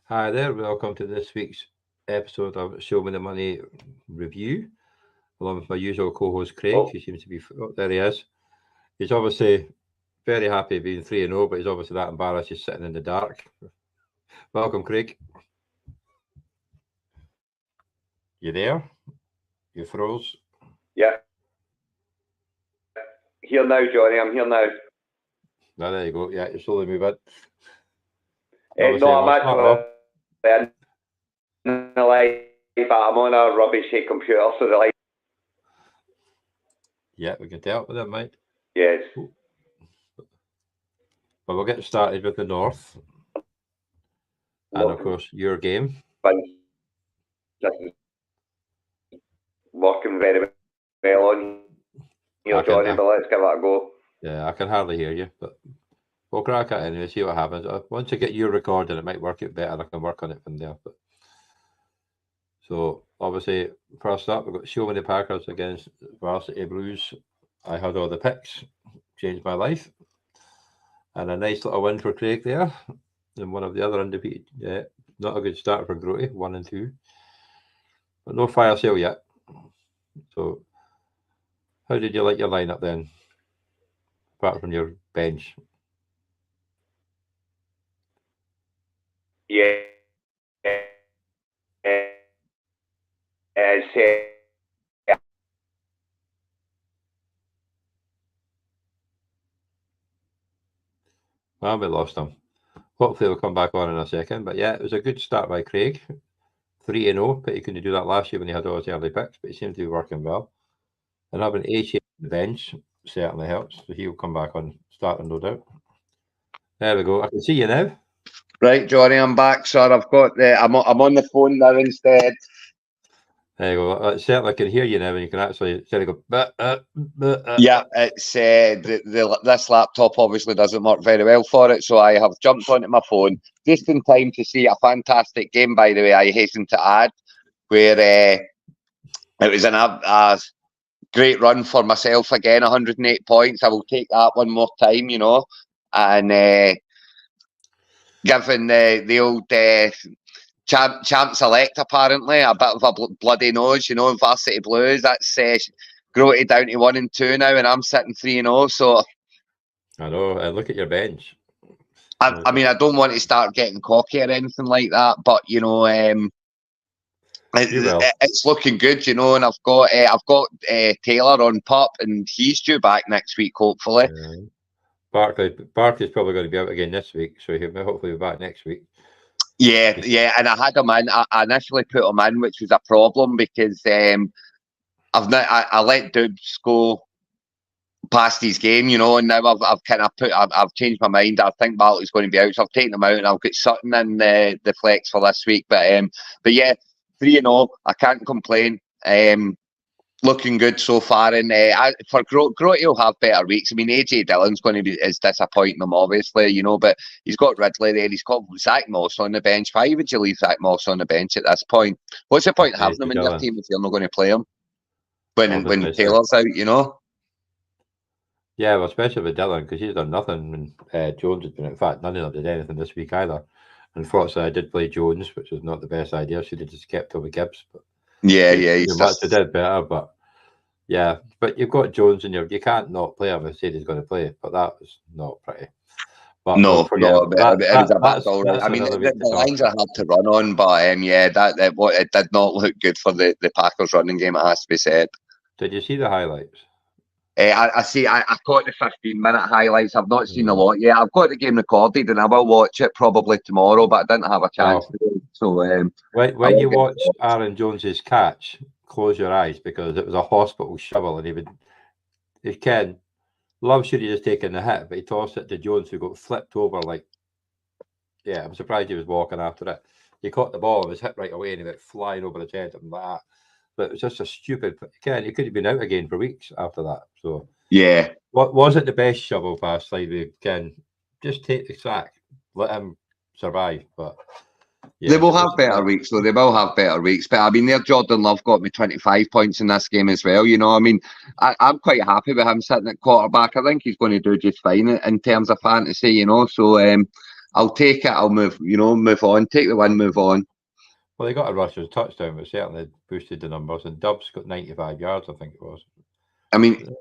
Hi there, welcome to this week's episode of Show Me the Money review, along with my usual co-host Craig. Oh. He seems to be, there he is. He's obviously very happy being 3-0, but he's obviously that embarrassed he's sitting in the dark. Welcome, Craig. You there? You froze? Yeah. Here now, Johnny. I'm here now. No, there you go. Yeah, you're slowly moving. No, I'm actually in the live, but I'm on a rubbishy computer, so the light. Yeah, we can tell with it, mate. Yes. But we'll get started with the North. And of course, your game. Working very well on here, Johnny, but let's give it a go. Yeah, I can hardly hear you, but we'll crack it anyway, see what happens. Once I get you recording, it might work it better. I can work on it from there. But so, obviously, first up, we've got Show Me the Packers against Varsity Blues. I had all the picks, changed my life. And a nice little win for Craig there. And one of the other undefeated. Yeah, not a good start for Grote, 1 and 2. But no fire sale yet. So, how did you like your lineup then? Apart from your bench. Yeah. Well, we lost him. Hopefully we'll come back on in a second. But yeah, it was a good start by Craig. 3-0, but he couldn't do that last year when he had all his early picks, but he seemed to be working well. And having H on the bench certainly helps. So he'll come back on starting, no doubt. There we go. I can see you now. Right, Johnny, I'm back, sir. I've got I'm on the phone now instead. There you go. I certainly can hear you now, and you can actually go. Yeah, it's this laptop obviously doesn't work very well for it, so I have jumped onto my phone just in time to see a fantastic game. By the way, I hasten to add, where it was a great run for myself again. 108 points. I will take that one more time, and given the old. Champ select, apparently a bit of a bloody nose, in Varsity Blues. That's Grote down to 1 and 2 now, and I'm sitting 3-0. So I know. Look at your bench. I mean, I don't want to start getting cocky or anything like that, but it's looking good, and I've got Taylor on pup, and he's due back next week, hopefully. Barkley's probably going to be out again this week, so he'll hopefully be back next week. Yeah, and I had him in. I initially put him in, which was a problem because I let Dubs go past his game, and now I've changed my mind. I think Bartley's going to be out, so I've taken him out, and I'll get Sutton in the flex for this week. But yeah, 3-0. I can't complain. Looking good so far, and for Grote, he'll have better weeks. I mean, AJ Dillon's going to is disappointing him, obviously, but he's got Ridley there. He's got Zach Moss on the bench. Why would you leave Zach Moss on the bench at this point? What's the point of having him in your team if you're not going to play him when Taylor's out? Yeah, well, especially with Dillon, because he's done nothing when Jones has been. In fact, none of them did anything this week either. Unfortunately, I did play Jones, which was not the best idea. Should have just kept him with Gibbs, but. Yeah, much they did better, but yeah, but you've got Jones in you can't not play him if said he's going to play, but that was not pretty. But it was a bit all right. I mean, the lines are hard to run on, but it did not look good for the Packers running game. It has to be said. Did you see the highlights? I caught the 15-minute highlights. I've not seen a lot yet. I've got the game recorded, and I will watch it probably tomorrow, but I didn't have a chance to. So when you watch Aaron Jones's catch, close your eyes because it was a hospital shovel, and Love should have just taken the hit, but he tossed it to Jones, who got flipped over. I'm surprised he was walking after it. He caught the ball and was hit right away, and he went flying over his head and like that. But it was just a stupid. Again, he could have been out again for weeks after that. So yeah, what was it? The best shovel pass? Ken, just take the sack, let him survive. But yeah, they will have better weeks, though. They will have better weeks. But I mean, their Jordan Love got me 25 points in this game as well. I mean, I'm quite happy with him sitting at quarterback. I think he's going to do just fine in terms of fantasy. So I'll take it. I'll move on. Take the win, move on. Well, they got a Russia's touchdown, but certainly boosted the numbers. And Dubs got 95 yards, I think it was. I mean,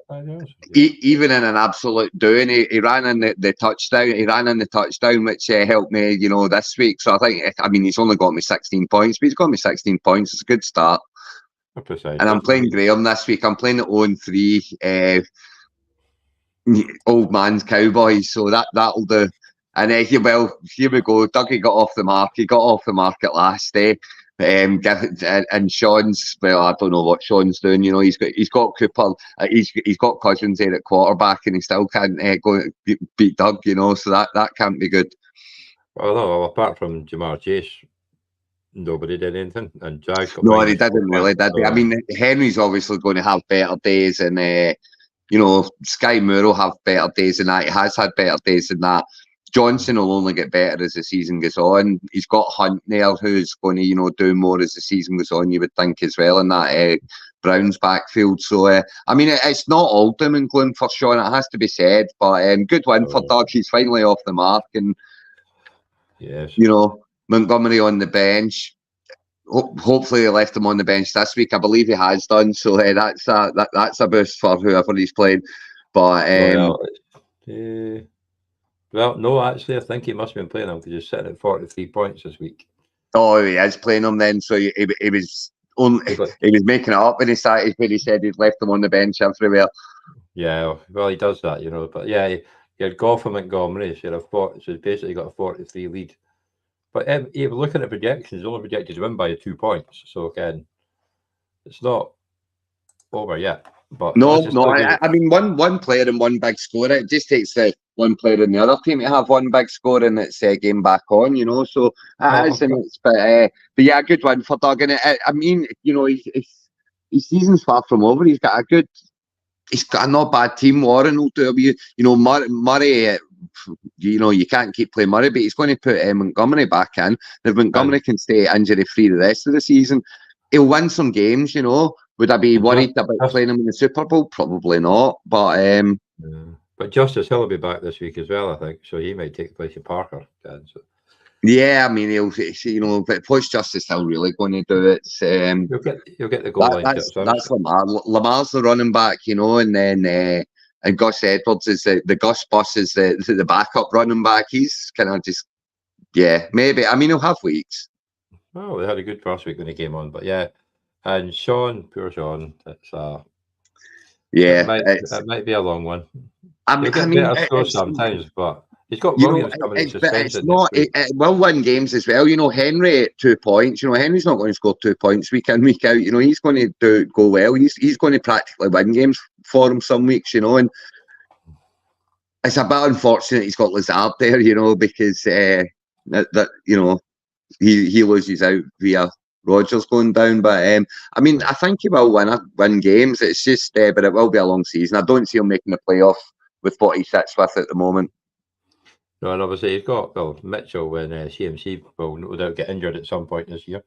even in an absolute doing, he ran in the touchdown. He ran in the touchdown, which helped me, this week. So I mean, he's only got me 16 points, but he's got me 16 points. It's a good start. Precise. And I'm playing Graham this week. I'm playing the 0-3 old man's Cowboys, so that'll do. And here we go. Dougie got off the mark. He got off the mark at last day. And Sean's, well, I don't know what Sean's doing. He's got Cooper. He's got Cousins there at quarterback, and he still can't go beat Doug. So that can't be good. Well, apart from Jamar Chase, nobody did anything, and Jags got no, they didn't really, did they? I mean, Henry's obviously going to have better days, and Sky Moore will have better days than that. He has had better days than that. Johnson will only get better as the season goes on. He's got Hunt there, who's going to do more as the season goes on. You would think as well in that Browns backfield. So I mean, it's not all doom and gloom for Sean. It has to be said, but good win for Doug. He's finally off the mark, and yes, Montgomery on the bench. Hopefully they left him on the bench this week. I believe he has done. So that's a boost for whoever he's playing. But well, no, actually, I think he must have been playing him because he's sitting at 43 points this week. Oh, he is playing him then. So he was making it up when he started. When he said he'd left him on the bench everywhere. Yeah, well, he does that, But yeah, he had Goff and Montgomery. So he's basically got a 43 lead. But if you're looking at projections, he's only projected to win by 2 points. So again, it's not over yet. But no. I mean, one player and one big score. It just takes the one player in the other team to have one big score, and it's game back on. So but yeah, good one for Doug. And I mean, his season's far from over. He's got a not bad team. Warren will do you. Murray. You can't keep playing Murray, but he's going to put Montgomery back in. If Montgomery can stay injury free the rest of the season, he'll win some games. Would I be worried about playing him in the Super Bowl? Probably not. But Justice Hill will be back this week as well, I think. So he might take the place of Parker. Yeah, I mean, but what's Justice Hill really going to do? It's you'll get the goal line. That's Lamar. Lamar's the running back, and then and Gus Edwards is the Gus Bus is the backup running back. He's kind of just maybe. I mean, he'll have weeks. Oh, they had a good first week when he came on, but yeah. And poor Sean, it's it might be a long one. I mean, better sometimes, but he's got Williams coming in suspended. Will win games as well. Henry at 2 points. Henry's not going to score 2 points week in, week out. He's going to go well. He's going to practically win games for him some weeks. And it's a bit unfortunate he's got Lazard there. Because he loses out via Rodgers going down, but I mean, I think he will win games. It's just, but it will be a long season. I don't see him making the playoff with what he sits with at the moment. No, and obviously he's got Mitchell and CMC will no doubt get injured at some point this year.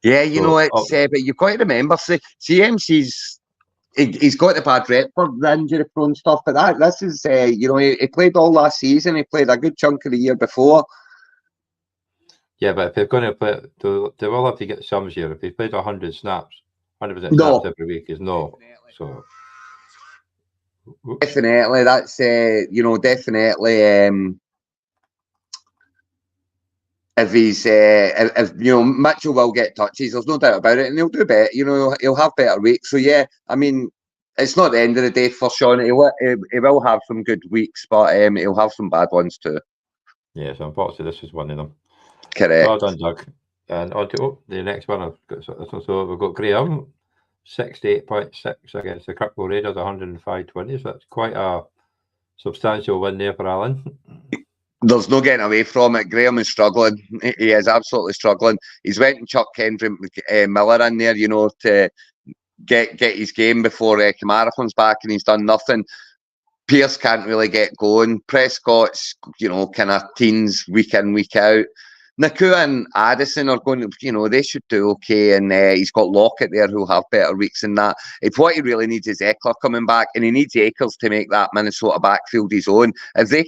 Yeah, but you've got to remember, CMC's he's got the bad rep for the injury-prone stuff, but this is, he played all last season. He played a good chunk of the year before. Yeah, but if they're going to play, they will have to get sums here. If he played 100 snaps, 100% snaps every week is no. So definitely, that's definitely. If he's, Mitchell will get touches, there's no doubt about it, and he'll do better. He'll have better weeks. So yeah, I mean, it's not the end of the day for Sean. He will have some good weeks, but he'll have some bad ones too. Yeah, so unfortunately, this is one of them. Correct. Well done, Doug. And on to the next one. So we've got Graham, 68.6 against the Kirkwood Raiders, 105.20. So that's quite a substantial win there for Alan. There's no getting away from it. Graham is struggling. He is absolutely struggling. He's went and chucked Kendrick Miller in there, to get his game before Kamara comes back, and he's done nothing. Pierce can't really get going. Prescott's, kind of teens week in, week out. Nakua and Addison are going to, they should do okay, and he's got Lockett there who'll have better weeks than that. If what he really needs is Eckler coming back, and he needs Akers to make that Minnesota backfield his own. If they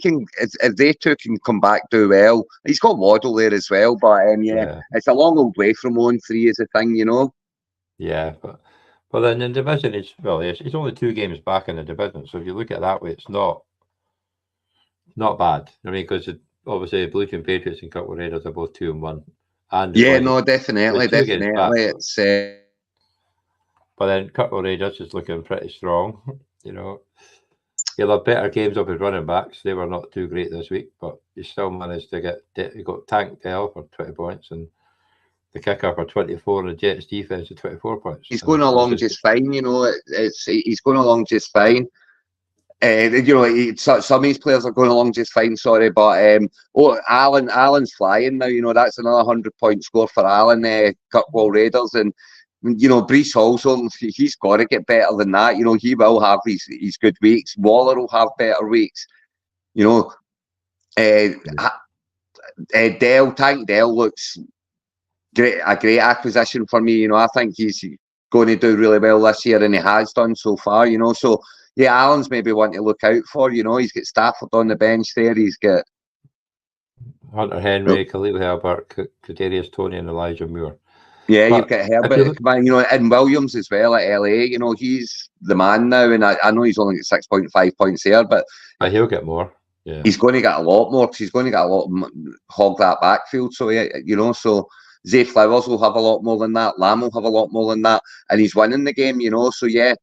two can come back, do well. He's got Waddle there as well, but it's a long old way from 0-3 is a thing, Yeah, but then in the division, it's only 2 games back in the division. So if you look at it that way, it's not bad. I mean, because obviously Blue Team Patriots and Cutler Raiders are both 2-1. And definitely. It's but then Cutler Raiders is looking pretty strong. He'll have better games of his running backs. They were not too great this week, but he still managed to he got Tank Dell for 20 points and the kicker for 24 and the Jets defense for 24 points. He's going along just fine, he's going along just fine. Some of these players are going along just fine, sorry, but Allen's flying now, that's another 100-point score for Allen, Kirkwall Raiders, and Breece Hall's he's got to get better than that. He will have his good weeks. Waller will have better weeks. Tank Dell looks a great acquisition for me. I think he's going to do really well this year, and he has done so far. So yeah, Allen's maybe one to look out for. He's got Stafford on the bench there. He's got Hunter Henry, Khalil Herbert, Kadarius Toney, and Elijah Moore. Yeah, you've got Herbert, and Williams as well at LA. He's the man now, and I know he's only got 6.5 points there, but he'll get more. Yeah, he's going to get a lot more because he's going to get a lot hog that backfield. So so Zay Flowers will have a lot more than that. Lamb will have a lot more than that, and he's winning the game. So yeah,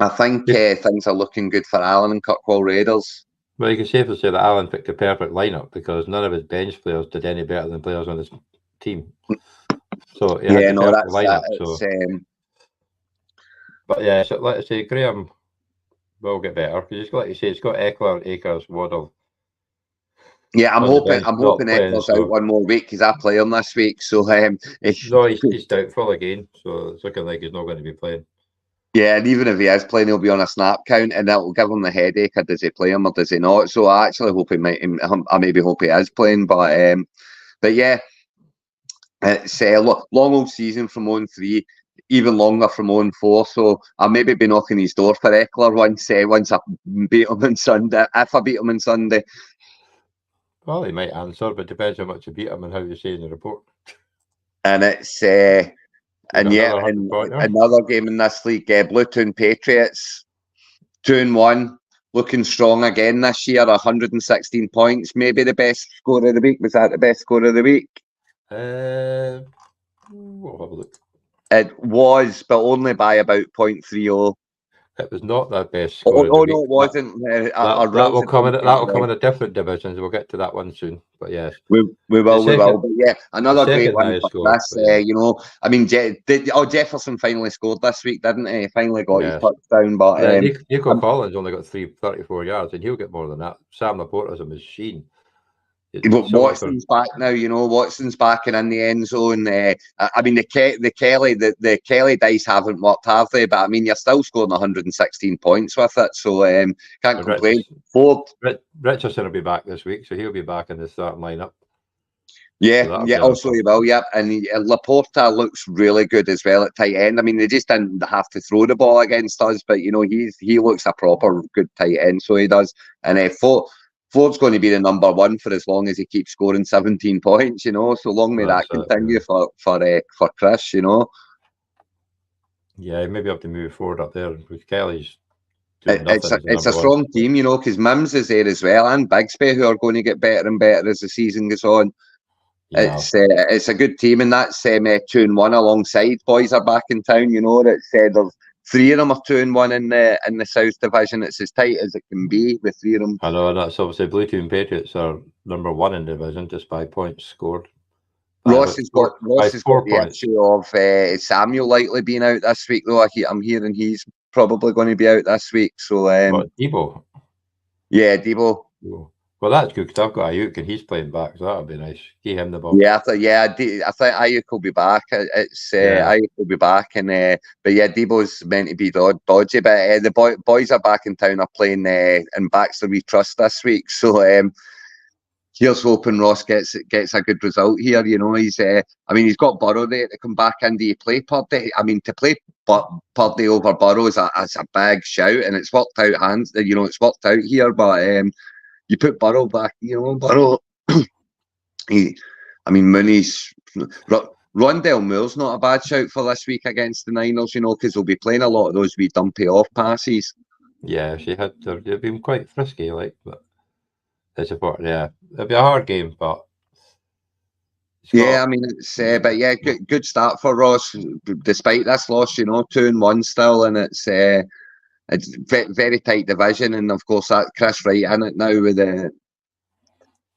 I think things are looking good for Allen and Kirkwall Raiders. Well, you can safely say that Allen picked the perfect lineup because none of his bench players did any better than players on his team. So but yeah, so like I say, Graham will get better because he's got, like you say, he's got Eckler, Akers, Waddle. Yeah, I'm hoping Eckler's out one more week because I play him this week. So no, he's doubtful again. So it's looking like he's not going to be playing. Yeah, and even if he is playing, he'll be on a snap count, and that will give him the headache. Or does he play him or does he not? So I actually hope he might. I maybe hope he is playing, but yeah. It's a long old season from 0-3, even longer from 0-4. So I'll maybe be knocking his door for Eckler once I beat him on Sunday. If I beat him on Sunday, well, he might answer, but depends how much you beat him and how you say in the report. And it's another game in this league. Blue Town Patriots 2-1, looking strong again this year. 116 points, maybe the best score of the week. Was that the best score of the week? We'll have a look. It was, but only by about 0.30. It was not the best score. No, it wasn't. That will come in a different divisions. We'll get to that one soon. But yes, we will. But yeah, another great one for us. I mean, Jefferson finally scored this week, didn't he? He finally got his touchdown. But Nico Collins only got 34 yards, and he'll get more than that. Sam Laporta's a machine. Watson's back now, Watson's back and in the end zone. I mean, the Kelly dice haven't worked, have they? But I mean, you're still scoring 116 points with it, so can't complain. Richardson will be back this week, so he'll be back in the starting lineup. Yeah, also he will, yep. And Laporta looks really good as well at tight end. I mean, they just didn't have to throw the ball against us, but he looks a proper good tight end, so he does. And Ford's going to be the number one for as long as he keeps scoring 17 points, so long may that continue for Chris, Yeah, maybe have to move forward up there with Kelly's. It's a strong team, because Mims is there as well, and Bigsby, who are going to get better and better as the season goes on. Yeah. It's a good team, and that's 2-1 alongside. Boys are back in town, there's 3 of them are 2-1 in the South Division. It's as tight as it can be with 3 of them. I know, and that's obviously Blue Team Patriots are number 1 in the division, just by points scored. Ross has got the issue of Samuel likely being out this week, though. I'm hearing he's probably going to be out this week. So, Debo? Yeah, Debo. Well, that's good because I've got Ayuk and he's playing back, so that'll be nice. Give him the ball. Yeah, I think Ayuk will be back. Ayuk will be back, and but yeah, Debo's meant to be dodgy. But the boys are back in town. Are playing in Baxter We Trust this week, so here's hoping Ross gets a good result here. You know, he's he's got Burrow there to come back in. Do you play Purdy? I mean, to play Purdy over Burrow is a big shout, and it's worked out it's worked out here. But you put Burrow back, Burrow. Mooney's Rondell Moore's not a bad shout for this week against the Niners, because they'll be playing a lot of those wee dumpy off passes. Yeah, they've been quite frisky, but it's important. Yeah, it'll be a hard game, but it's good start for Ross despite this loss. 2-1 still, and it's very tight division, and of course that Chris Wright in it now with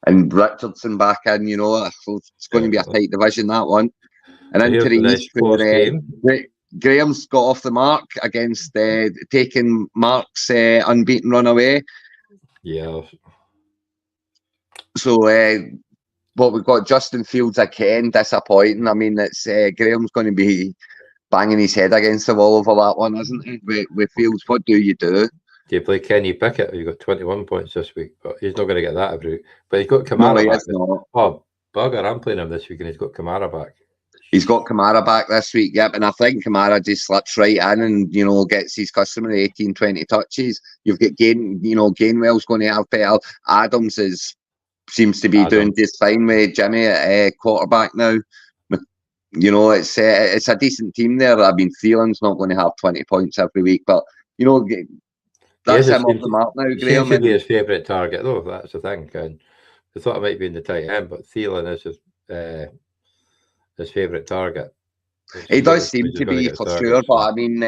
and Richardson back in. So it's going to be a tight division, that one. And into the East, where Graham's got off the mark against taking Mark's unbeaten run away. Yeah. So we've got Justin Fields again, disappointing. I mean, it's Graham's going to be banging his head against the wall over that one, isn't he? With Fields, what do you do? Do you play Kenny Pickett? You've got 21 points this week, but he's not going to get that every week. But he's got Kamara back. Not. Oh, bugger, I'm playing him this week and he's got Kamara back. He's got Kamara back this week, yep, and I think Kamara just slips right in and, gets his customary 18, 20 touches. You've got Gainwell's going to have better. Adams seems to be doing just fine with Jimmy at quarterback now. It's a decent team there. I mean, Thielen's not going to have 20 points every week, but, that's him off the mark now, Graham. Seems to be his favourite target, though. That's the thing. And I thought it might be in the tight end, but Thielen is his favourite target. He does seem to be for sure, but I mean,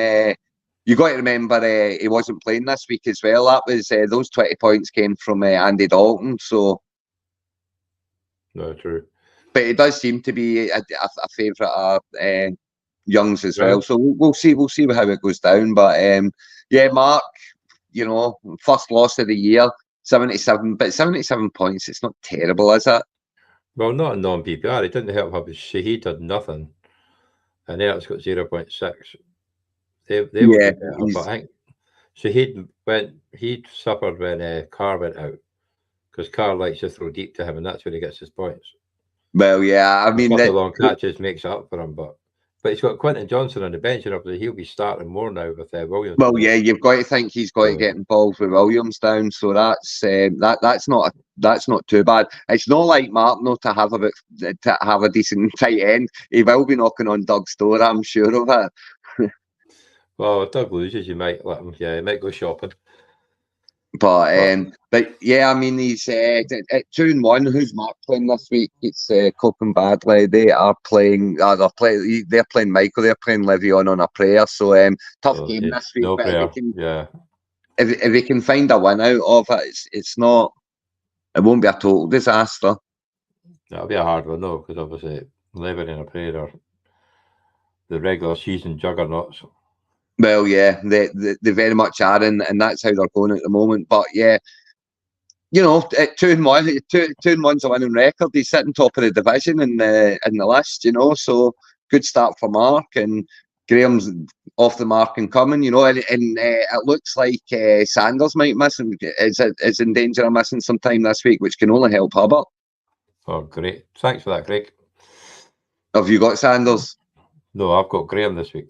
you got to remember he wasn't playing this week as well. That was those 20 points came from Andy Dalton, so no, true. But it does seem to be a favourite of Young's as well. So we'll see how it goes down. But Mark, first loss of the year, 77, but 77 points. It's not terrible, is it? Well, not in non-PPR. It didn't help him. Shahid did nothing, and Eric's got 0.6. They were better, but I think Shahid he suffered when Carr went out, because Carr likes to throw deep to him, and that's where he gets his points. Well, yeah, I mean, the long catches makes it up for him, but he's got Quentin Johnson on the bench, and he'll be starting more now with Williams. Well, yeah, you've got to think he's got to get involved with Williams down, so that's not too bad. It's not like Martin to have a decent tight end. He will be knocking on Doug's door, I'm sure of it. Well, if Doug loses, you might let him. Yeah, he might go shopping. But yeah, I mean, he's at 2-1. Who's Mark playing this week? It's Cope and Badley. They are playing. They're playing Michael. They're playing Le'Veon on a prayer. So tough game this week. No but prayer. If they can find a win out of it, it's not. It won't be a total disaster. That'll be a hard one, though, because obviously Le'Veon and a prayer are the regular season juggernauts. Well, yeah, they very much are, and that's how they're going at the moment. But yeah, at 2-1, 2-1's a winning record. He's sitting top of the division in the list, so good start for Mark, and Graham's off the mark and coming, and it looks like Sanders might miss him. Is in danger of missing some time this week, which can only help Hubbard. Oh, great! Thanks for that, Craig. Have you got Sanders? No, I've got Graham this week.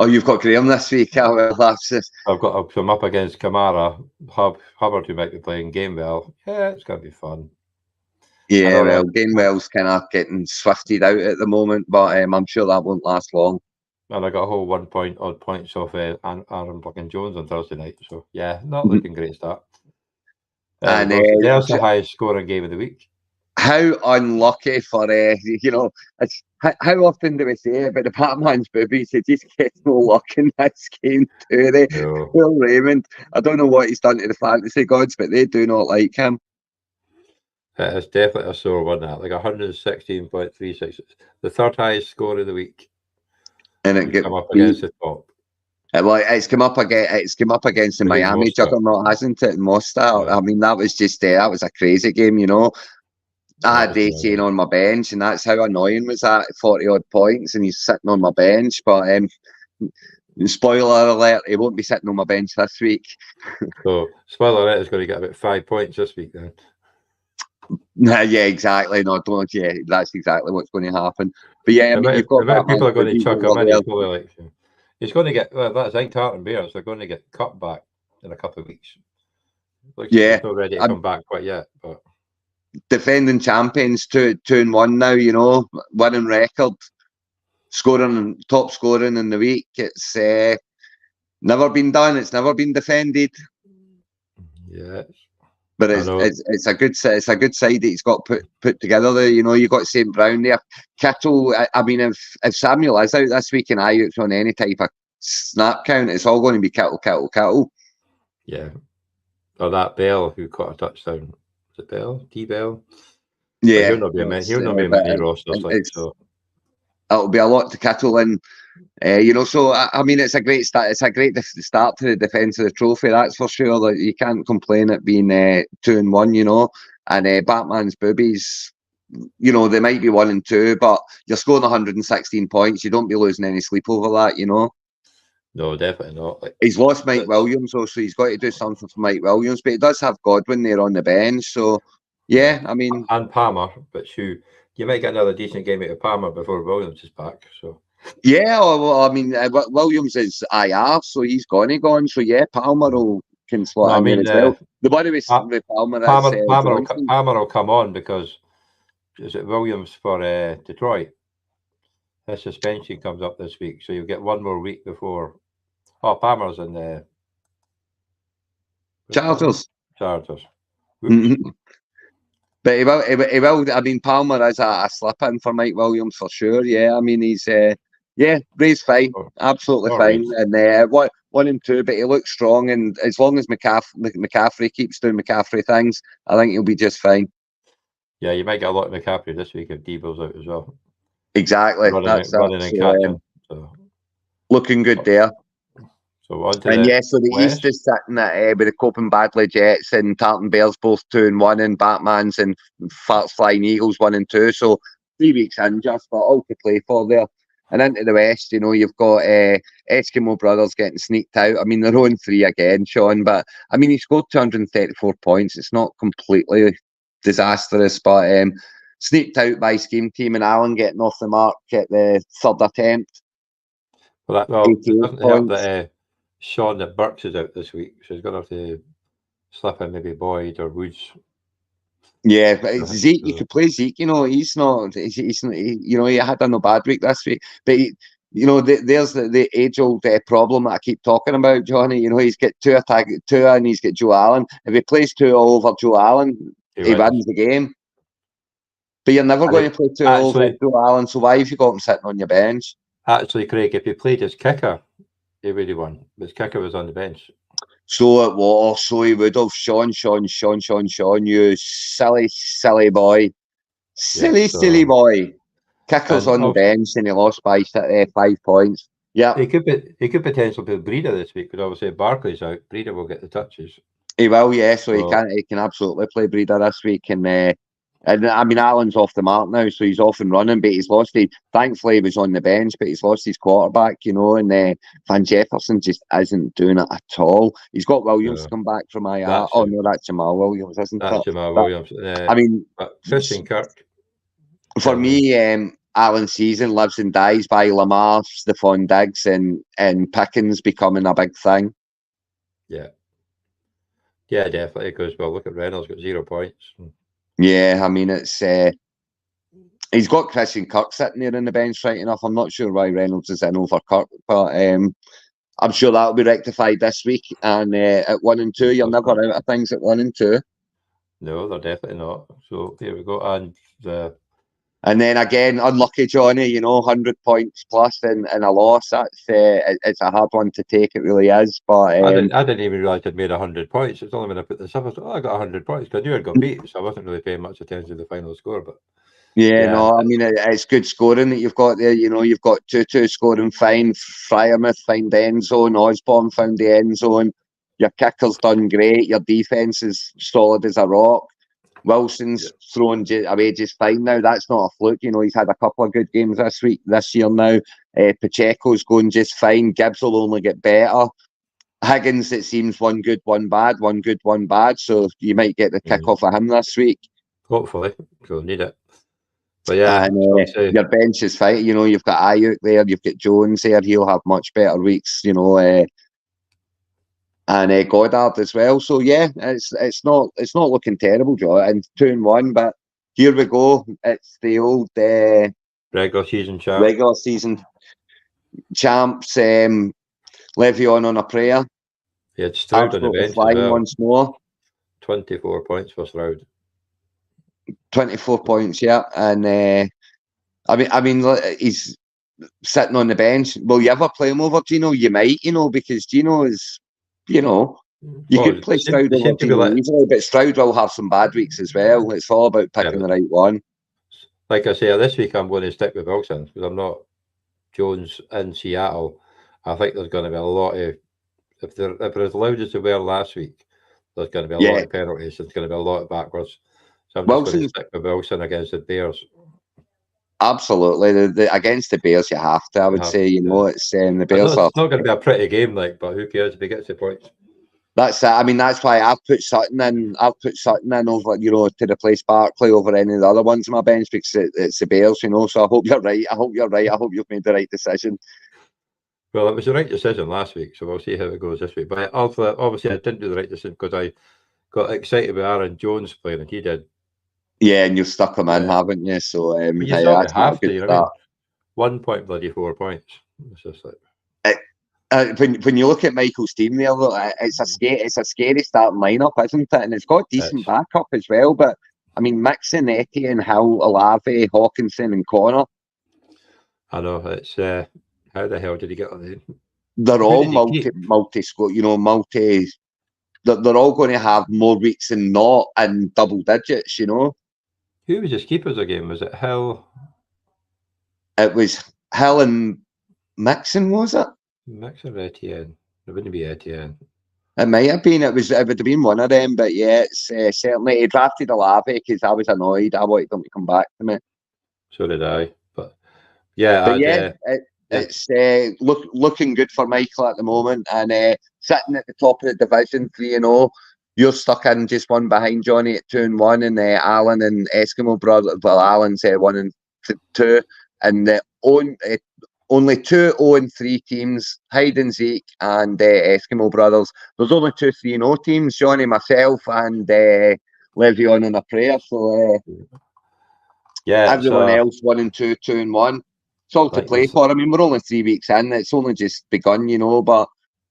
Oh, you've got Graham this week. I'm up against Kamara, Hubbard, who might be playing Gainwell. Yeah, it's going to be fun. Yeah, well, Gainwell's kind of getting swifted out at the moment, but I'm sure that won't last long. And I got a whole odd points off Aaron Jones on Thursday night. So yeah, not looking great start. And there's the highest scoring game of the week. How unlucky for it's how often do we say it about the Batman's boobies? He just gets no luck in this game too. Will Raymond, I don't know what he's done to the fantasy gods, but they do not like him. It's definitely a sore one, that like 116.36, the third highest score of the week, and it come up against the top. It's come up against the Miami juggernaut, hasn't it? Mostert. Yeah. I mean, that was just that was a crazy game, I had Etienne on my bench, and that's how annoying was that. 40-odd points, and he's sitting on my bench. But spoiler alert, he won't be sitting on my bench this week. So, spoiler alert, is going to get about 5 points this week then. Yeah, exactly. No, don't. Yeah, that's exactly what's going to happen. But yeah, I mean, you've got the people are going to Batman's chuck boobies him over in. there. He's probably like, he's going to get. Well, that's St. Tartan Bears. They're going to get cut back in a couple of weeks. Looks like Yeah, he's not ready to come back quite yet. But defending champions, 2-1 now. You know, winning record, top scoring in the week. It's never been done. It's never been defended. yeah, But it's a good side that he's got put together there. You know, you got St. Brown there. Kittle. I mean, if Samuel is out this week and Ajax on any type of snap count, it's all going to be Kittle. Yeah. Or that Bell who caught a touchdown. Is it Bell? T Bell? Yeah, he'll not be a many rosters. So it'll be a lot to Kittle and. You know, so I mean, it's a great start. It's a great start to the defence of the trophy. That's for sure. Like, you can't complain at being 2-1. You know, and Batman's boobies. You know, they might be 1-2, but you're scoring 116 points. You don't be losing any sleep over that. You know. No, definitely not. Like, he's lost Mike Williams, so he's got to do something for Mike Williams. But he does have Godwin there on the bench, so yeah. I mean, and Palmer, but you might get another decent game out of Palmer before Williams is back. So. Yeah, well, I mean, Williams is IR, so he's gone. So yeah, Palmer can slot in there as well. The body with Palmer will come on because is it Williams for Detroit? His suspension comes up this week, so you'll get one more week before. Oh, Palmer's in the Chargers. Mm-hmm. But he will. I mean, Palmer is a slip in for Mike Williams for sure. Yeah, I mean, he's Ray's fine, absolutely fine, and 1-2. But he looks strong, and as long as McCaffrey keeps doing McCaffrey things, I think he'll be just fine. Yeah, you might get a lot of McCaffrey this week if Debo's out as well. Exactly, running and catching. So. Looking good there. So on to so the West. East is sitting at with the Coping Badley Jets and Tartan Bears both 2-1, and Batman's and Farts Flying Eagles 1-2. So 3 weeks in, just got all to play for there. And into the West, you know, you've got Eskimo Brothers getting sneaked out. I mean, they're 0-3 again, Sean, but I mean, he scored 234 points. It's not completely disastrous, but sneaked out by Scheme Team and Allen getting off the mark at the third attempt. Well, it doesn't help that Sean that Burks is out this week, so he's going to have to slip in maybe Boyd or Woods. Yeah, but Zeke, you could play Zeke. You know, he's not. You know, he had a no bad week this week, but you know, there's the age-old problem that I keep talking about, Johnny. You know, he's got Tua and he's got Joe Allen. If he plays Tua over Joe Allen, he wins the game. But you're never going to play Tua over Joe Allen, so why have you got him sitting on your bench? Actually, Craig, if he played his kicker, he really won. His kicker was on the bench. So it was. So he would have. Sean, you silly boy. Silly boy. Kicker's on the bench and he lost by 5 points. Yeah. He could potentially put Breeder this week, because obviously if Barkley's out, Breeder will get the touches. He will, yeah. So he can absolutely play Breeder this week. And I mean, Allen's off the mark now, so he's off and running, but he's lost thankfully he was on the bench, but he's lost his quarterback, you know, and Van Jefferson just isn't doing it at all. He's got Williams to come back from IR. No, that's Jamal Williams, isn't it? That's Jamal Williams. I mean, Christian Kirk. For me, Allen's season lives and dies by Lamar, Stephon Diggs, and Pickens becoming a big thing. Yeah. Yeah, definitely, because, well, look at Reynolds, got 0 points. Yeah, I mean, it's he's got Christian Kirk sitting there on the bench, right enough. I'm not sure why Reynolds is in over Kirk, but I'm sure that'll be rectified this week. And at 1-2, you're never out of things at 1-2. No, they're definitely not. So here we go. And then again, unlucky Johnny, you know, 100 points plus in a loss. That's it's a hard one to take. It really is. But I didn't even realise I'd made 100 points. It's only when I put this up, I thought, I got 100 points. I knew I'd got beat, so I wasn't really paying much attention to the final score. But no, I mean, it's good scoring that you've got there. You know, you've got Tutu scoring fine, Fryermuth found the end zone, Osborne found the end zone. Your kicker's done great. Your defence is solid as a rock. Wilson's thrown away just fine now. That's not a fluke. You know, he's had a couple of good games this year now. Pacheco's going just fine. Gibbs will only get better. Higgins, it seems, one good, one bad. So you might get the kick off of him this week. Hopefully, we'll need it. But yeah, and your bench is fighting. You know, you've got Ayuk there, you've got Jones there. He'll have much better weeks. You know, and Goddard as well. So yeah, it's not looking terrible, Joe. And 2-1, but here we go. It's the old regular season champs. Le'Veon on a prayer. He had Stroud on the bench flying as well. once more. 24 points for Stroud. 24 points, yeah. And I mean, he's sitting on the bench. Will you ever play him over Gino? You might, you know, because Gino is, you know, you could play Stroud over Gino easily, but Stroud will have some bad weeks as well. It's all about picking the right one. Like I say, this week I'm going to stick with Wilson because I'm not Jones in Seattle. I think there's going to be a lot of, if they're as loud as they were last week, there's going to be a lot of penalties. There's going to be a lot of backwards. So I'm just going to stick with Wilson against the Bears. Absolutely. Against the Bears, you have to, I would say. You know, it's the Bears. It's not going to be a pretty game, but who cares if he gets the points? That's it. I mean, that's why I've put Sutton in. I've put Sutton in over, you know, to replace Barkley over any of the other ones on my bench because it's the Bears, you know. So I hope you're right. I hope you've made the right decision. Well, it was the right decision last week, so we'll see how it goes this week. But obviously, I didn't do the right decision because I got excited with Aaron Jones playing, and he did. Yeah, and you've stuck him in, haven't you? So you that's have to. You know, I mean, 1 point, bloody 4 points. It's just like when you look at Michael's team there, look, it's a scary starting lineup, isn't it? And it's got decent backup as well. But I mean, mixing Etienne, Hill, Olave, Hawkinson, and Connor. I know it's how the hell did he get on there? They're all multi-score, you know, They're all going to have more weeks than not in double digits, you know. Who was his keepers again? Was it Hill? It was Hill and Mixon, was it? Mixon or Etienne? It wouldn't be Etienne. It might have been. It would have been one of them. But yeah, it's certainly he drafted Olave because I was annoyed. I wanted them to come back to me. So did I. But yeah, it's looking good for Michael at the moment, and sitting at the top of the division, 3-0. You're stuck in just one behind Johnny at 2-1, and Alan and Eskimo Brothers. Well, Alan's 1-2, and only 2 0-3 teams, Hyde and Zeke and Eskimo Brothers. There's only 2 3-0 teams, Johnny, myself, and Le'Veon on a prayer. So everyone else 1-2, 2-1. It's all to play for. I mean, we're only 3 weeks in. It's only just begun, you know. But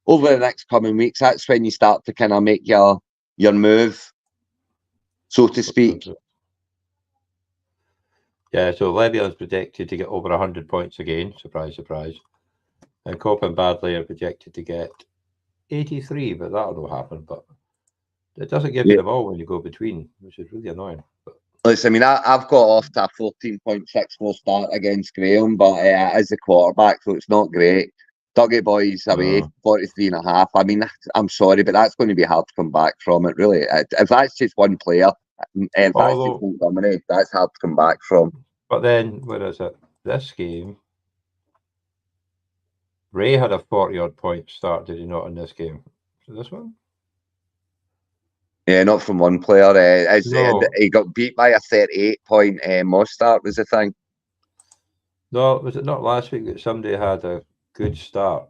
over the next coming weeks, that's when you start to kind of make your move, so to speak. Yeah, so Le'Veon's projected to get over 100 points again. Surprise, surprise. And Cope and Badley are projected to get 83, but that'll not happen. But it doesn't give you them all when you go between, which is really annoying. But listen, I mean, I've got off to a 14.64 start against Graham, but as a quarterback, so it's not great. Dougie Boys away, 43.5. I mean, I'm sorry, but that's going to be hard to come back from it, really. If that's just one player, if that's just Montgomery, that's hard to come back from. But then, where is it? This game, Ray had a 40-odd point start, did he not, in this game? So this one? Yeah, not from one player. He got beat by a 38-point Mostert was the thing. No, was it not last week that somebody had a good start?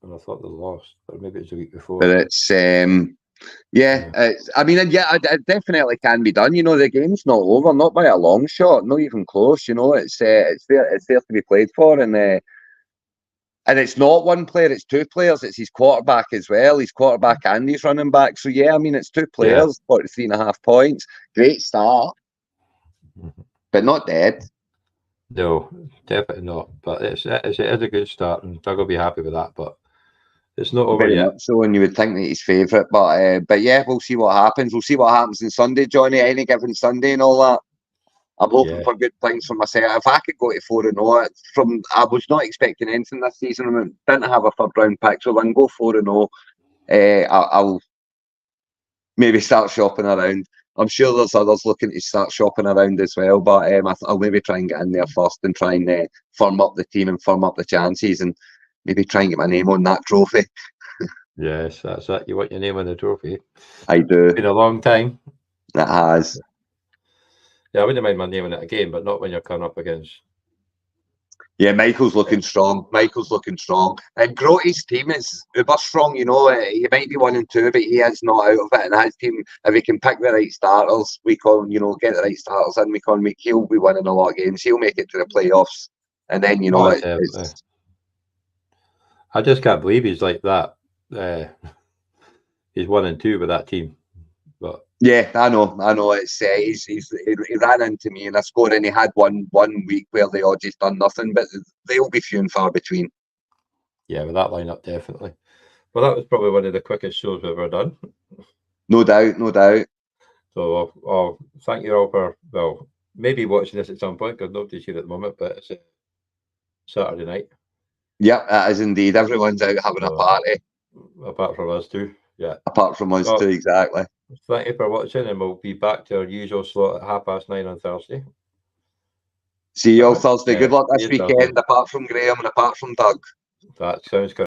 And I thought they lost, but maybe it was the week before. But it's, I mean, it definitely can be done. You know, the game's not over, not by a long shot, not even close. You know, it's there to be played for, and it's not one player, it's 2 players. It's his quarterback as well. His quarterback and his running back. So, yeah, I mean, it's 2 players, 43.5 points. Great start, but not dead. No, definitely not. But it is a good start, and Doug will be happy with that. But it's not over yet. So, and you would think that he's favourite. But yeah, we'll see what happens. We'll see what happens on Sunday, Johnny, any given Sunday and all that. I'm hoping for good things for myself. If I could go to 4-0, I was not expecting anything this season. I mean, didn't have a 3rd round pick, so if I can go 4-0, I'll maybe start shopping around. I'm sure there's others looking to start shopping around as well, but I'll maybe try and get in there first and try and firm up the team and firm up the chances and maybe try and get my name on that trophy. Yes, that's it. You want your name on the trophy. I do. It's been a long time. It has. Yeah, I wouldn't mind my naming it again, but not when you're coming up against. Yeah, Michael's looking strong. Michael's looking strong. And Grotty's team is uber strong, you know. He might be 1 and 2, but he is not out of it. And his team, if he can pick the right starters, we can, you know, get the right starters in, he'll be winning a lot of games. He'll make it to the playoffs. And then, you know, it's I just can't believe he's like that. He's 1 and 2 with that team. But yeah, I know. It's he ran into me and I scored, and he had one week where they all just done nothing, but they'll be few and far between. Yeah, with that lineup, definitely. Well, that was probably one of the quickest shows we've ever done. No doubt. So thank you all for, well, maybe watching this at some point, because nobody's here at the moment, but it's Saturday night. Yeah, it is indeed. Everyone's out having a party. Apart from us two, yeah. Apart from us two, exactly. Thank you for watching, and we'll be back to our usual slot at 9:30 on Thursday. See you all Thursday. Good luck this weekend, apart from Graham and apart from Doug. That sounds good.